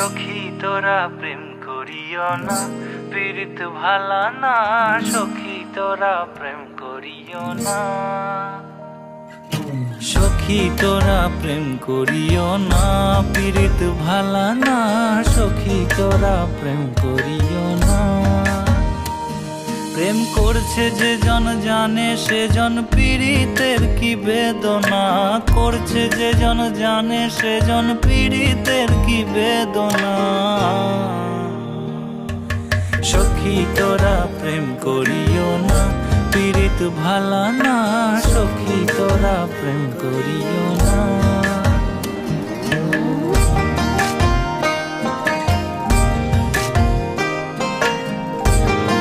সখী তোরা প্রেম করিও না, পীড়িত ভালা না। সখী তোরা প্রেম করিও না, সখী তোরা প্রেম করিও না, পীড়িত ভালা না। সখী তোরা প্রেম করিও না। প্রেম করছে যে জন জানে, সে জন পীড়িতের কি বেদনা করছে। যে জন জানে, সে জন পীড়িতের কি বেদনা। সখী তোরা প্রেম করিও না, পীড়িত ভালা না। সখী তোরা প্রেম করিও না।